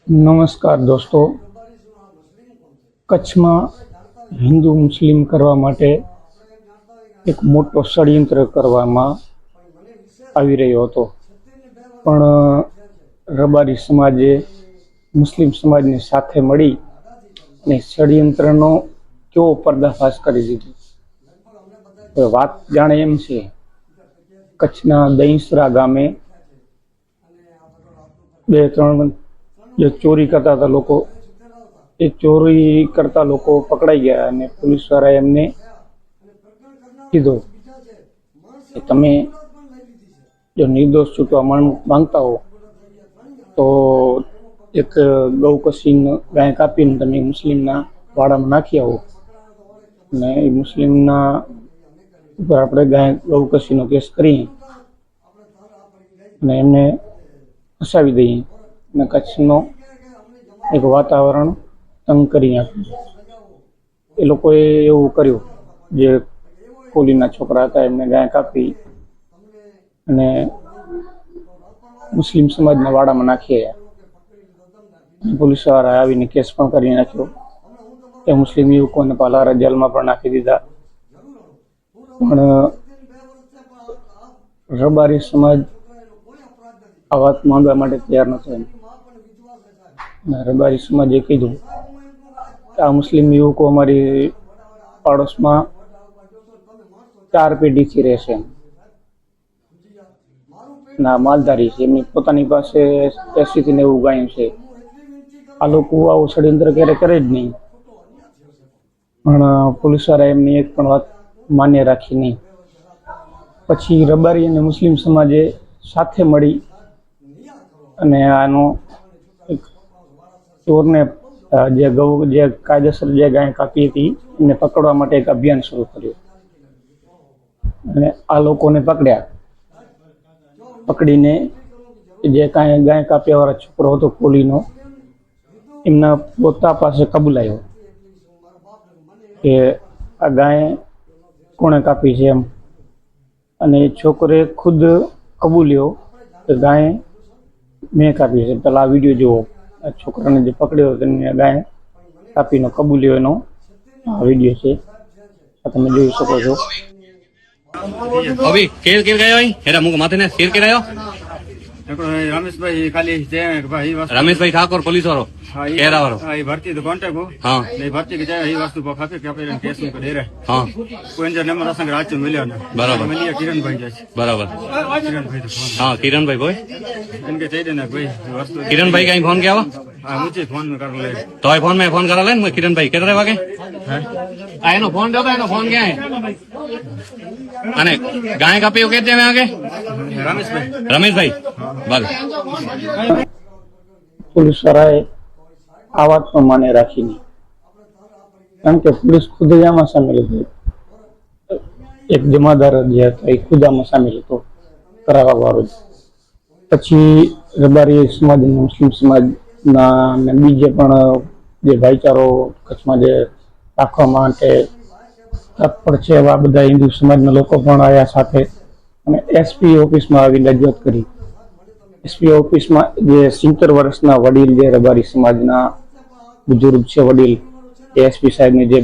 નમસ્કાર દોસ્તો, કચ્છમાં હિન્દુ મુસ્લિમ કરવા માટે એક મોટો ષડયંત્ર કરવામાં આવી રહ્યો હતો, પણ રબારી સમાજે મુસ્લિમ સમાજની સાથે મળી અને ષડયંત્રનો કેવો પર્દાફાશ કરી દીધો। વાત જાણે એમ છે, કચ્છના દહીંસરા ગામે 2-3 જે ચોરી કરતા હતા લોકો, એ ચોરી કરતા લોકો પકડાઈ ગયા અને પોલીસ વાળાએ એમને કીધું કે તમે જો નિર્દોષ છૂટવા માંગતા હો તો એક ગૌકસીન ગાય કાપીને તમે મુસ્લિમના વાડામાં નાખી આવો અને એ મુસ્લિમના ઉપર આપણે ગૌકસીનો કેસ કરીએ અને એમને ફસાવી દઈએ અને કચ્છનો એક વાતાવરણ તંગ કરી નાખ્યું। એ લોકોએ એવું કર્યું, જે કોલીના છોકરા હતા એમને ગાય કાપી અને મુસ્લિમ સમાજના વાડામાં નાખી આવ્યા। પોલીસવાળાએ આવીને કેસ પણ કરી નાખ્યો। એ મુસ્લિમ યુવકોને પાલારા જેલમાં પણ નાખી દીધા। પણ રબારી સમાજ આ વાત માનવા માટે તૈયાર નહોતો। રબારી સમાજે કીધું કે આ મુસ્લિમ યુવકો અમારી પાડોશમાં 4 પેઢીથી રહેશે, ના માલધારી છે, એમની પોતાની પાસે 80 થી 90 ગાયો છે। આ લોકો આવું ષડયંત્ર ક્યારે કરે જ નહીં, પણ પોલીસવાળાએ એમની એક પણ વાત માન્ય રાખી નહીં। પછી રબારી અને મુસ્લિમ સમાજે સાથે મળી અને આનો એક ચોરને જે કાયદેસર જે ગાય કાપી હતી એને પકડવા માટે એક અભિયાન શરૂ કર્યું અને આ લોકોને પકડીને જે કાંઈ ગાય કાપ્યા વાળો છોકરો હતો કોલીનો, એમના પોતા પાસે કબૂલાયો કે આ ગાય કોણે કાપી છે એમ, અને એ છોકરે ખુદ કબૂલ્યો કે ગાય મેં કાપી છે। પેલા આ વિડીયો જુઓ, આ છોકરાને જે પકડ્યો તેને ગાય કાપીનો કબૂલ્યો એનો આ વિડીયો છે, આ તમે જોઈ શકો છો। अभी केर केर गयो ही हेरा मुक माथे ने केर केर आयो रमेश खाली रमेश ठाकुर पुलिस वालो केरा वालो भर्ती तो कांटेक्ट हो। हाँ भर्ती की जाए वस्तु पर खाते क्या पे केस में दे रहे। हाँ कोई अंदर नंबर असंग राज्य मिलियो ने बराबर मिलियो किरण भाई जाए बराबर किरण भाई तो हाँ किरण भाई कोई इनके चाहिए ना कोई वस्तु किरण भाई कहीं फोन किया हुआ हाँ मुझे फोन में कर ले तो फोन में फोन करा ले किरण भाई कितने वागे एनो फोन दो एनो फोन क्या है अने गाय कापी कहते हैं आगे रमेश भाई भले પોલીસવાળાએ આ વાત પણ માને રાખી નહીં, કારણ કે પોલીસ ખુદ જ આમાં સામેલ હતી। એક જમાદાર જે હતો એ ખુદ આમાં સામેલ હતો કરાવવા વાળો। પછી રબારી સમાજ અને મુસ્લિમ સમાજના અને બીજે પણ જે ભાઈચારો કચ્છમાં જે રાખવા માટે તત્પર છે એવા બધા હિન્દુ સમાજના લોકો પણ આવ્યા સાથે અને એસપી ઓફિસમાં આવીને રજૂઆત કરી। એસપી ઓફિસમાં જે 70 વર્ષના વડીલ જે રબારી સમાજના બુજુર્ગ છે વડીલ, એ એસપી સાહેબને જે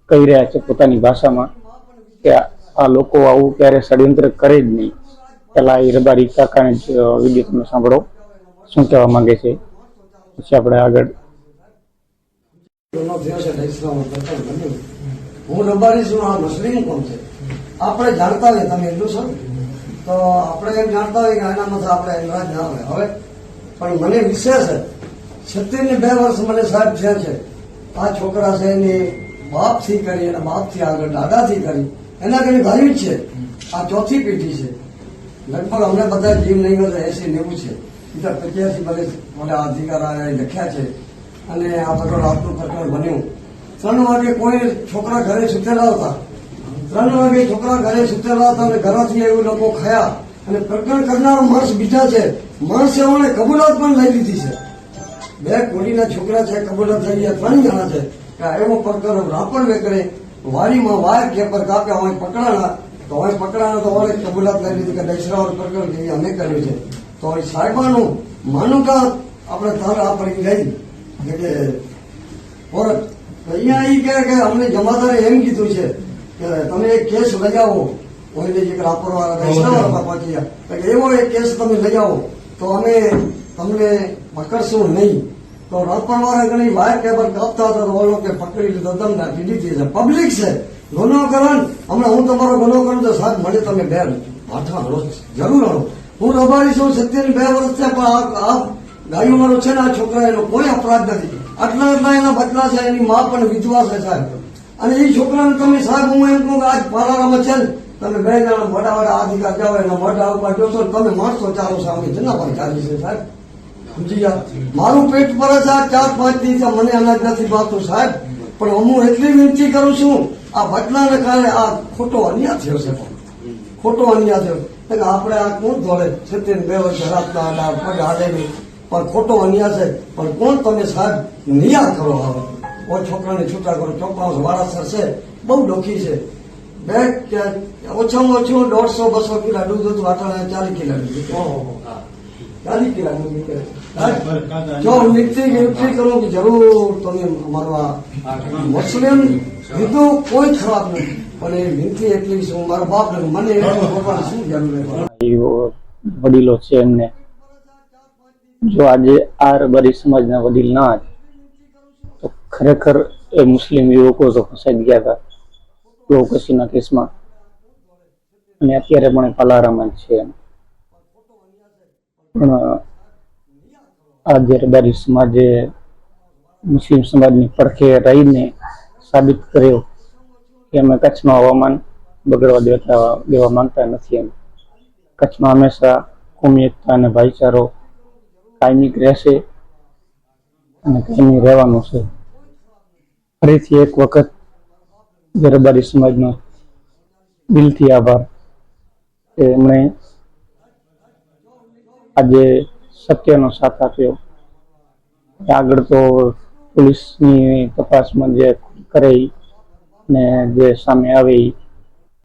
કહી રહ્યા છે પોતાની ભાષામાં કે આ લોકો આવું ક્યારે ષડયંત્ર કરે જ નહીં। પહેલા એ રબારી કાકાને વિડીયો તમે સાંભળો શું કહેવા માંગે છે, પછી આપણે આગળ। હું રબારી છું, આ મુસ્લિમ કોણ છે આપણે જાણતા હોય, તમે એટલું છો તો આપણે એમ જાણતા હોય કે આના મત આપણે રાજ ના આવે। હવે પણ મને વિશેષ 70 વર્ષ મને સાહેબ છે આ છોકરા છે એની બાપથી કરી એના બાપથી આગળ દાદાથી કરી એના ઘણી ભાઈ જ છે। આ 4થી પેઢી છે, લગભગ અમને બધા જીવ નહીં હોય 80-90 છે, બીજા 85 ભલે મોટા અધિકાર લખ્યા છે અને આ બધું આપનું પ્રકરણ બન્યું। 3 વાગે કોઈ છોકરા ઘરે સુતેલા હતા, 3 વાગે છોકરા ઘરે સુતેલા હતા અને ઘરેથી એવું લોકો ખાયા અને પ્રકરણ કરનાર માણસ બીજા છે। માણસ એઓને કબૂલાત પણ લઈ લીધી છે, 2 કોળીના છોકરા છે કબૂલાત થઈ ગયા, 3 જણા છે કે એવો પ્રકરણ રાપણ વેકરે વાડીમાં વાયર કેપર કાપ્યા હોય પકડાણા તો હવે પકડાણા તો હવે કબૂલાત લઈ લીધી કે દૈસરાવર પ્રકરણ અમે કર્યું છે। તો એ સાહેબાનું માનું કે આપણે તાર આ પડી ગઈ કે ફોરક અહીંયા ઈ કહે કે અમને જમાદારે એમ કીધું છે કે તમે એક કેસ લઈ આવો કોઈને જે રાપરવાળા પહોંચી ગયા કે એવો એક કેસ તમે લઈ આવો તો અમે તમને પકડશું નહીં. તો રાપરવાળા ઘણી વાયર કેબલ કાપતા હતા તો ઓલો કે પકડી લીધો દમ નાખી દીધી છે. પબ્લિક છે ગુનો કરો ને હમણાં હું તમારો ગુનો કરું તો સાહેબ મને તમે બે માથા હળો જરૂર હળો. હું રબારી છું 27 વર્ષ છે પણ આ ગાયું મારો છે ને આ છોકરા એનો કોઈ અપરાધ નથી. આટલા એના બદલા છે એની મા પણ વિધવા છે સાહેબ. અને એ છોકરાને તમે સાહેબ હું એમ કહું કે આજ પાલારામાં છે ને તમે બે જણા મોટા અધિકાર જાઓ એના મોટા ઉપર જોશો તમે માણસો ચાલો છો અમે જેના પર ચાલી છે સાહેબ. સમજી ગયા મારું પેટ પર જ આ 4-5 દિવસ મને અનાજ નથી ભાવતું સાહેબ. પણ હું એટલી વિનંતી કરું છું આ બદલાને કારણે આ ખોટો અન્યાય થયો છે. ખોટો અન્યાય થયો કે આપણે આ કોણ દોડે 27 વર્ષ રાખતા હતા પગ હાલે નહીં પણ ખોટો અન્યાય છે. પણ કોણ તમે સાહેબ નિયા કરો હવે કોઈ છોકરાને છૂટા કરો. ચોક્કસ વારાસર છે બહુ ડોખી છે. બે ઓછામાં ઓછું 150-200 કિલા દૂધ હતું આટલા 40 કિલા દૂધ 40 કિલા દૂધ નીકળે. જો હું વિનંતી કરું કે જરૂર તમે અમારું આ મુસ્લિમ હિન્દુ કોઈ ખરાબ નથી પણ એ વિનંતી એટલી શું મારા બાપ ને મને બોલવાની શું જરૂર છે. વડીલો છે એમને જો આજે આ રબારી સમાજના વડીલ ના હતા તો ખરેખર એ મુસ્લિમ યુવકો તો ફસાઈ ગયા હતા યોકસીના કેસમાં અને અત્યારે પણ પાલારામાં જ છે. પણ આજે રબારી સમાજે મુસ્લિમ સમાજની પડખે રહીને સાબિત કર્યો કે અમે કચ્છમાં હવામાન બગડવા દેવા માંગતા નથી. એમ કચ્છમાં હંમેશા કોમી અને ભાઈચારો કાયમી રહેશે અને કાયમી રહેવાનું છે. ફરીથી એક વખત જે રબારી સમાજનો દિલથી આભાર કે એમણે આજે સત્યનો સાથ આપ્યો. આગળ તો પોલીસની તપાસમાં જે કરે ને જે સામે આવે